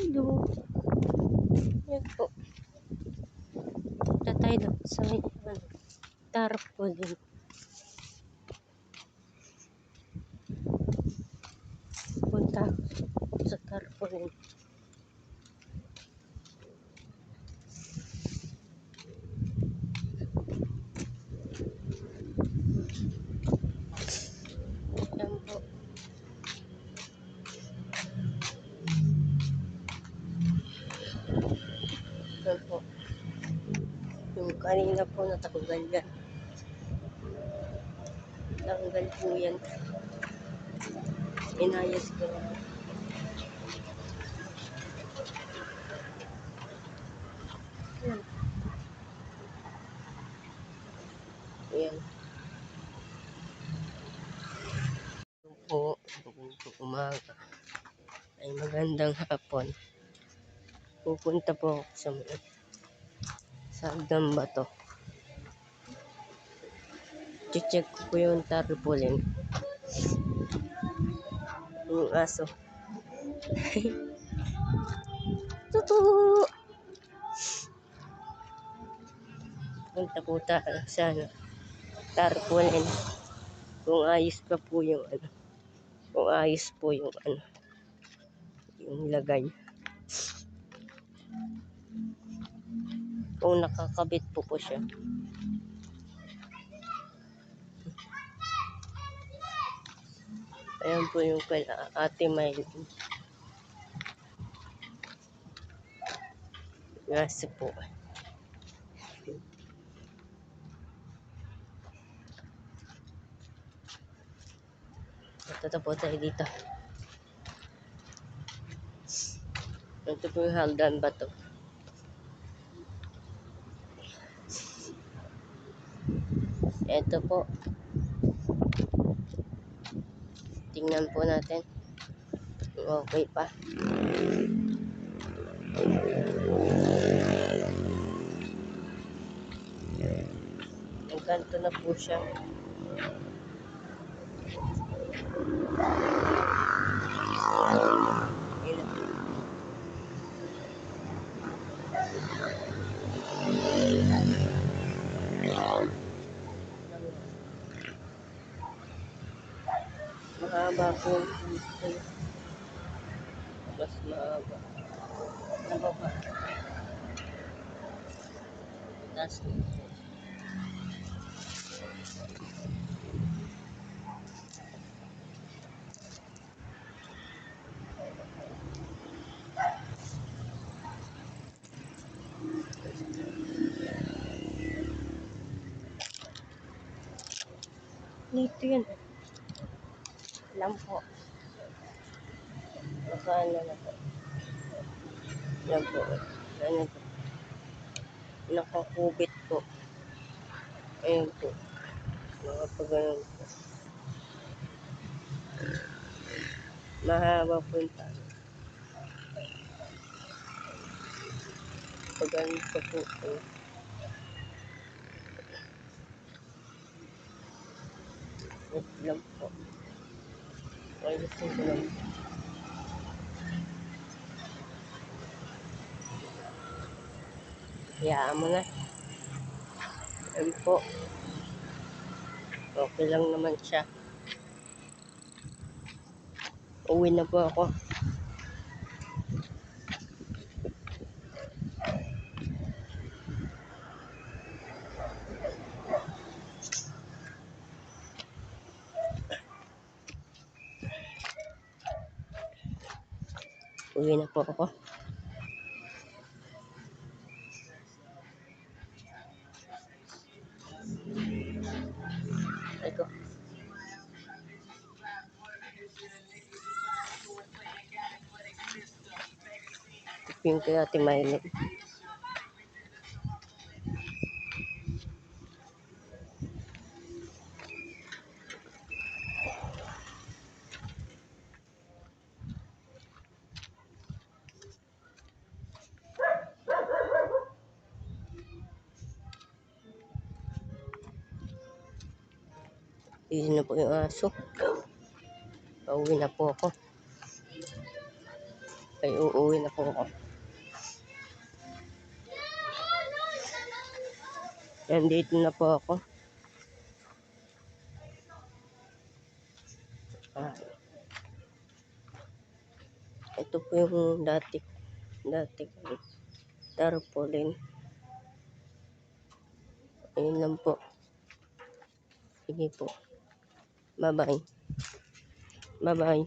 Hello. Yan po. Punta tayo doon sa tarpaulin. Punta sa tarpaulin. Yan po. Yan po. Yung kanina po natanggal yan. Tanggal po yan. Inayos ko na. Yan. Yan. Po, umaga. Ay magandang hapon. Pupunta po ako sa Dambato. Check ko po yung tarpaulin. Yung aso. Tutu! Punta po tayo sa tarpaulin. Kung ayos pa po yung kung ayos po yung yung lagay. Kung nakakabit po siya. Ayan po yung Ate Maylin. Nasa po. Ito po tayo dito. Ito po yung hagdan ba to? Ito po. Tingnan po natin. Okay pa. Nagkanto na po siya. Mahaba po. Mas mahaba. Nababa. Taas na po. Dito yun. Alam po. Nakala na po. Yan po. Ano po. Nakakubit po. Ayun po. Nakapagano'n po. Mahaba po yung talo. Pagano'n po po. Wait lang po. Ayusin ko lang po. Hayaan mo na. Ayun po. Okay lang naman siya. Uwi na po ako. Uwi na po ako. Ito. Tipin ko yung Ate Maylin. Yun na po yung aso. Pauwi na po ako. ay uuwi na po ako. Nandito na po ako. Ito po yung dati tarpaulin. Ayun lang po. Sige po. Bye-bye. Bye-bye.